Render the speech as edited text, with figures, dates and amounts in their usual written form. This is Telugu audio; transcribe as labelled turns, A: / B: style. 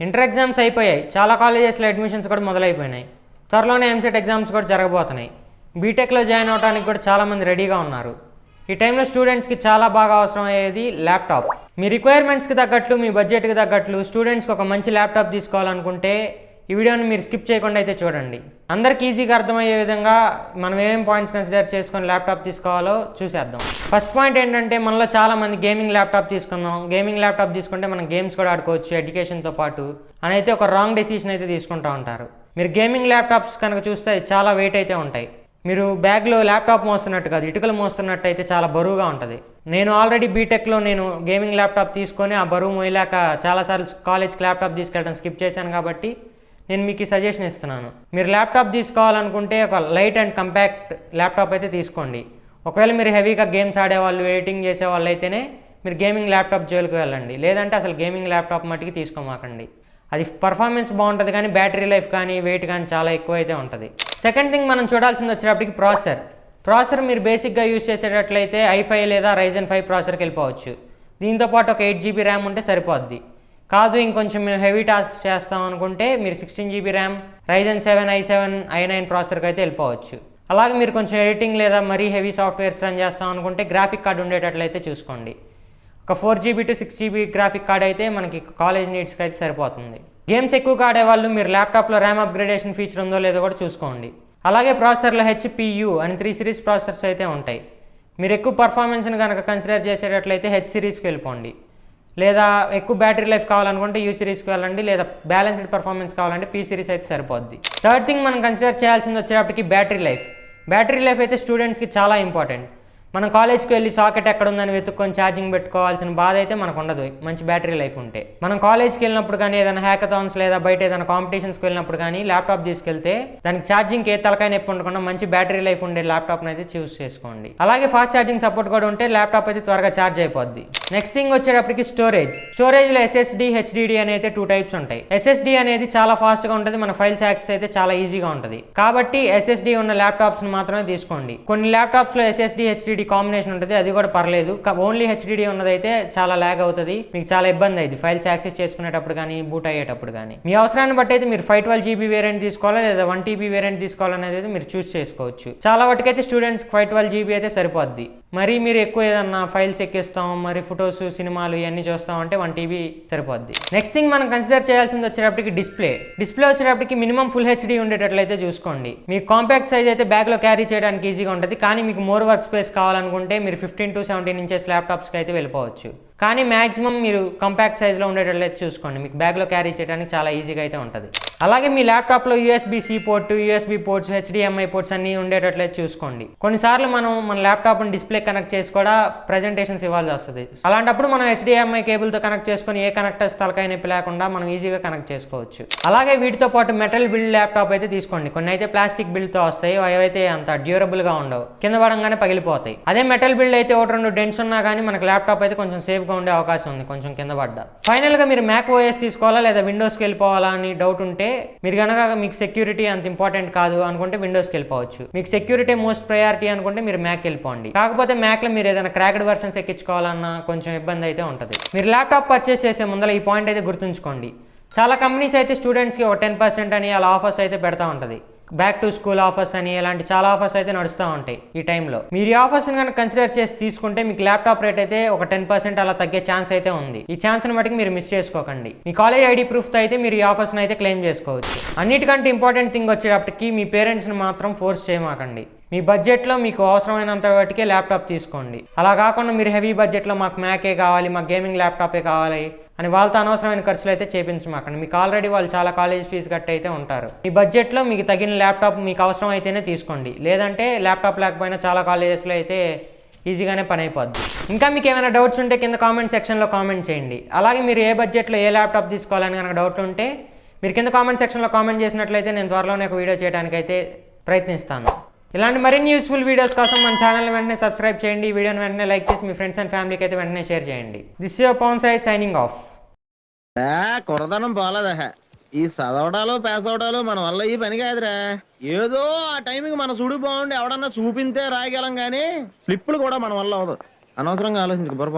A: ఇంటర్ ఎగ్జామ్స్ అయిపోయాయి, చాలా కాలేజెస్లో అడ్మిషన్స్ కూడా మొదలైపోయినాయి. త్వరలోనే ఎంసెట్ ఎగ్జామ్స్ కూడా జరగబోతున్నాయి. బీటెక్లో జాయిన్ అవడానికి కూడా చాలామంది రెడీగా ఉన్నారు. ఈ టైంలో స్టూడెంట్స్కి చాలా బాగా అవసరం అయ్యేది ల్యాప్టాప్. మీ రిక్వైర్మెంట్స్కి తగ్గట్లు, మీ బడ్జెట్కి తగ్గట్లు స్టూడెంట్స్కి ఒక మంచి ల్యాప్టాప్ తీసుకోవాలనుకుంటే ఈ వీడియోని మీరు స్కిప్ చేయకుండా అయితే చూడండి. అందరికీ ఈజీగా అర్థమయ్యే విధంగా మనం ఏమేం పాయింట్స్ కన్సిడర్ చేసుకొని ల్యాప్టాప్ తీసుకోవాలో చూసేద్దాం. ఫస్ట్ పాయింట్ ఏంటంటే, మనలో చాలామంది గేమింగ్ ల్యాప్టాప్ తీసుకుందాం, గేమింగ్ ల్యాప్టాప్ తీసుకుంటే మనం గేమ్స్ కూడా ఆడుకోవచ్చు ఎడ్యుకేషన్తో పాటు అని అయితే ఒక రాంగ్ డెసిషన్ అయితే తీసుకుంటూ ఉంటారు. మీరు గేమింగ్ ల్యాప్టాప్స్ కనుక చూస్తే చాలా వెయిట్ అయితే ఉంటాయి. మీరు బ్యాగ్లో ల్యాప్టాప్ మోస్తున్నట్టు కాదు, ఇటుకలు మోస్తున్నట్టు అయితే చాలా బరువుగా ఉంటుంది. నేను ఆల్రెడీ బీటెక్లో నేను గేమింగ్ ల్యాప్టాప్ తీసుకొని ఆ బరువు మోయలేక చాలాసార్లు కాలేజ్కి ల్యాప్టాప్ తీసుకెళ్ళడం స్కిప్ చేశాను. కాబట్టి నేను మీకు ఈ సజెషన్ ఇస్తున్నాను. మీరు ల్యాప్టాప్ తీసుకోవాలనుకుంటే ఒక లైట్ అండ్ కంపాక్ట్ ల్యాప్టాప్ అయితే తీసుకోండి. ఒకవేళ మీరు హెవీగా గేమ్స్ ఆడేవాళ్ళు, ఎడిటింగ్ చేసేవాళ్ళు అయితేనే మీరు గేమింగ్ ల్యాప్టాప్ జోలికి వెళ్ళండి. లేదంటే అసలు గేమింగ్ ల్యాప్టాప్ మట్టుకి తీసుకోమాకండి. అది పర్ఫార్మెన్స్ బాగుంటుంది కానీ బ్యాటరీ లైఫ్ కానీ వెయిట్ కానీ చాలా ఎక్కువ అయితే ఉంటుంది. సెకండ్ థింగ్ మనం చూడాల్సింది వచ్చేటప్పటికి ప్రాసెసర్ మీరు బేసిక్గా యూజ్ చేసేటట్లయితే i5 లేదా Ryzen 5 ప్రాసెసర్కి వెళ్ళిపోవచ్చు. దీంతోపాటు ఒక 8GB ర్యామ్ ఉంటే సరిపోద్ది. కాదు ఇంకొంచెం మేము హెవీ టాస్క్స్ చేస్తాం అనుకుంటే మీరు 16GB RAM Ryzen 7 i7 i9 ప్రాసెసర్కి అయితే వెళ్ళిపోవచ్చు. అలాగే మీరు కొంచెం ఎడిటింగ్ లేదా మరీ హెవీ సాఫ్ట్వేర్స్ రన్ చేస్తాం అనుకుంటే గ్రాఫిక్ కార్డ్ ఉండేటట్లయితే చూసుకోండి. ఒక 4GB to 6GB graphic card అయితే మనకి కాలేజ్ నీడ్స్కి అయితే సరిపోతుంది. గేమ్స్ ఎక్కువగా ఆడేవాళ్ళు మీరు ల్యాప్టాప్లో ర్యామ్ అప్గ్రేడేషన్ ఫీచర్ ఉందో లేదో కూడా చూసుకోండి. అలాగే ప్రాసెసర్లో HP-U అని 3 సిరీస్ ప్రాసెసర్స్ అయితే ఉంటాయి. మీరు ఎక్కువ పర్ఫార్మెన్స్ని కనుక కన్సిడర్ చేసేటట్లయితే H సిరీస్కి వెళ్ళిపోండి. లేదా ఎక్కువ బ్యాటరీ లైఫ్ కావాలనుకుంటే U సిరీస్కి వెళ్ళండి. లేదా బ్యాలెన్స్డ్ పర్ఫార్మెన్స్ కావాలంటే P సిరీస్ అయితే సరిపోద్ది. థర్డ్ థింగ్ మనం కన్సిడర్ చేయాల్సింది వచ్చేటప్పటికి బ్యాటరీ లైఫ్ అయితే స్టూడెంట్స్కి చాలా ఇంపార్టెంట్. మనం కాలేజ్కి వెళ్ళి సాకెట్ ఎక్కడ ఉందని వెతుక్కొని ఛార్జింగ్ పెట్టుకోవాల్సిన బాధ అయితే మనకు ఉండదు మంచి బ్యాటరీ లైఫ్ ఉంటే. మనం కాలేజ్కి వెళ్ళినప్పుడు కానీ ఏదైనా హ్యాకథాన్స్ లేదా బయట ఏదైనా కాంపిటీషన్స్కి వెళ్ళినప్పుడు కానీ ల్యాప్టాప్ తీసుకెళ్తే దానికి ఛార్జింగ్కి ఏ తలకాయ నొప్పి ఉండకుండా మంచి బ్యాటరీ లైఫ్ ఉండే ల్యాప్టాప్ని అయితే చూస్ చేసుకోండి. అలాగే ఫాస్ట్ ఛార్జింగ్ సపోర్ట్ కూడా ఉంటే ల్యాప్టాప్ అయితే త్వరగా ఛార్జ్ అయిపోద్ది. నెక్స్ట్ థింగ్ వచ్చేటప్పటికి స్టోరేజ్లో SSD, HDD అని అయితే 2 టైప్స్ ఉంటాయి. SSD అనేది చాలా ఫాస్ట్గా ఉంటుంది, మన ఫైల్స్ యాక్సెస్ అయితే చాలా ఈజీగా ఉంటుంది. కాబట్టి SSD ఉన్న ల్యాప్టాప్స్ని మాత్రమే తీసుకోండి. కొన్ని ల్యాప్టాప్స్లో SSD, HDD కాంబినేషన్ ఉంటుంది, అది కూడా పర్లేదు. ఓన్లీ HDD ఉన్నదైతే చాలా ల్యాగ్ అవుతుంది, మీకు చాలా ఇబ్బంది అయింది ఫైల్స్ యాక్సెస్ చేసుకునేటప్పుడు కానీ బూట్ అయ్యేటప్పుడు కానీ. మీ అవసరాన్ని బట్టి అయితే మీరు 512GB వేరియంట్ తీసుకోవాలా లేదా 1TB వేరియంట్ తీసుకోవాలనేది అయితే మీరు చూస్ చేసుకోవచ్చు. చాలా వాటికైతే స్టూడెంట్స్ 512GB అయితే సరిపోద్ది. మరి మీరు ఎక్కువ ఏదన్నా ఫైల్స్ ఎక్కిస్తాం, మరి ఫొటోస్, సినిమాలు ఇవన్నీ చూస్తాం అంటే 1TB సరిపోద్ది. నెక్స్ట్ థింగ్ మనం కన్సిడర్ చేయాల్సింది వచ్చేటప్పటికి డిస్ప్లే వచ్చేటప్పటికి మినిమం ఫుల్ HD ఉండేటట్లయితే చూసుకోండి. మీకు కాంపాక్ట్ సైజ్ అయితే బ్యాగ్లో క్యారీ చేయడానికి ఈజీగా ఉంటుంది. కానీ మీకు మోర్ వర్క్ స్పేస్ కావాలనుకుంటే మీరు 15 to 17 ఇంచెస్ ల్యాప్టాప్స్కి అయితే వెళ్ళిపోవచ్చు. కానీ మ్యాక్సిమం మీరు కాంపాక్ట్ సైజ్లో ఉండేటట్లయితే చూసుకోండి, మీకు బ్యాగ్లో క్యారీ చేయడానికి చాలా ఈజీగా అయితే ఉంటుంది. అలాగే మీ ల్యాప్టాప్లో USB-C port, USB ports, HDMI ports అన్నీ ఉండేటట్లయితే చూసుకోండి. కొన్నిసార్లు మన ల్యాప్టాప్ని డిస్ప్లే కనెక్ట్ చేసి కూడా ప్రజెంటేషన్స్ ఇవ్వాల్సి వస్తుంది. అలాంటప్పుడు మనం HDMI కేబుల్తో కనెక్ట్ చేసుకొని ఏ కనెక్టర్స్ తలకాయ నొప్పి లేకుండా మనం ఈజీగా కనెక్ట్ చేసుకోవచ్చు. అలాగే వీటితో పాటు మెటల్ బిల్డ్ ల్యాప్టాప్ అయితే తీసుకోండి. కొన్ని అయితే ప్లాస్టిక్ బిల్డ్తో వస్తాయి, అవి అయితే అంత డ్యూరబుల్గా ఉండవు, కింద పడంగానే పగిలిపోతాయి. అదే మెటల్ బిల్డ్ అయితే 1-2 డెంట్స్ ఉన్నా కానీ మనకు ల్యాప్టాప్ అయితే కొంచెం సేఫ్గా ఉండే అవకాశం ఉంది, కొంచెం కింద పడ్డా. ఫైనల్గా మీరు Mac OS తీసుకోవాలా లేదా విండోస్కి వెళ్ళిపోవాలా అని డౌట్ ఉంటే, మీరు కనుక మీకు సెక్యూరిటీ అంత ఇంపార్టెంట్ కాదు అనుకుంటే విండోస్కి వెళ్ళిపోవచ్చు. మీకు సెక్యూరిటీ మోస్ట్ ప్రయారిటీ అనుకుంటే మీరు మ్యాక్ వెళ్ళిపోండి. కాకపోతే మ్యాక్లో మీరు ఏదైనా క్రాక్డ్ వర్షన్స్ ఎక్కించుకోవాలన్నా కొంచెం ఇబ్బంది అయితే ఉంటుంది. మీరు ల్యాప్టాప్ పర్చేస్ చేసే ముందర ఈ పాయింట్ అయితే గుర్తుంచుకోండి. చాలా కంపెనీస్ అయితే స్టూడెంట్స్కి ఒక 10% అని అలా ఆఫర్స్ అయితే పెడతా ఉంటుంది. బ్యాక్ టు స్కూల్ ఆఫర్స్ అని ఇలాంటి చాలా ఆఫర్స్ అయితే నడుస్తూ ఉంటాయి ఈ టైంలో. మీరు ఈ ఆఫర్స్ని కనుక కన్సిడర్ చేసి తీసుకుంటే మీకు ల్యాప్టాప్ రేట్ అయితే ఒక 10% అలా తగ్గే ఛాన్స్ అయితే ఉంది. ఈ ఛాన్స్ని బట్టి మీరు మిస్ చేసుకోకండి. మీ కాలేజ్ ID ప్రూఫ్తో అయితే మీరు ఈ ఆఫర్స్ని అయితే క్లెయిమ్ చేసుకోవచ్చు. అన్నిటికంటే ఇంపార్టెంట్ థింగ్ వచ్చేటప్పటికి మీ పేరెంట్స్ని మాత్రం ఫోర్స్ చేయమాకండి. మీ బడ్జెట్లో మీకు అవసరమైనంత వాటికే ల్యాప్టాప్ తీసుకోండి. అలా కాకుండా మీరు హెవీ బడ్జెట్లో మాకు మ్యాకే కావాలి, మాకు గేమింగ్ ల్యాప్టాపే కావాలి అని వాళ్ళతో అనవసరమైన ఖర్చులు అయితే చేపించమాకండి. మీకు ఆల్రెడీ వాళ్ళు చాలా కాలేజ్ ఫీజు కట్టి అయితే ఉంటారు. మీ బడ్జెట్లో మీకు తగిన ల్యాప్టాప్ మీకు అవసరం అయితేనే తీసుకోండి. లేదంటే ల్యాప్టాప్ లేకపోయినా చాలా కాలేజెస్లో అయితే ఈజీగానే పని అయిపోద్ది. ఇంకా మీకు ఏమైనా డౌట్స్ ఉంటే కింద కామెంట్ సెక్షన్లో కామెంట్ చేయండి. అలాగే మీరు ఏ బడ్జెట్లో ఏ ల్యాప్టాప్ తీసుకోవాలని కనుక డౌట్ ఉంటే మీరు కింద కామెంట్ సెక్షన్లో కామెంట్ చేసినట్లయితే నేను త్వరలోనే ఒక వీడియో చేయడానికి అయితే ప్రయత్నిస్తాను. ఇలాంటి మరిన్ని యూస్ఫుల్ వీడియోస్ కోసం మన ఛానల్ని వెంటనే సబ్స్క్రైబ్ చేయండి. ఈ వీడియోని వెంటనే లైక్ చేసి మీ ఫ్రెండ్స్ అండ్ ఫ్యామిలీకి అయితే వెంటనే షేర్ చేయండి. This is your Pavan Sai signing off.
B: కురదనం పోలేదా, ఈ చదవడాలు పాస్ అవడాలు మన వల్ల ఈ పని కాదురా. ఏదో ఆ టైంకి మన చూడు బాగుండి ఎవడన్నా చూపింతే రాయగలం కానీ స్లిప్పులు కూడా మన వల్ల అవదు. అనవసరంగా ఆలోచించుకో.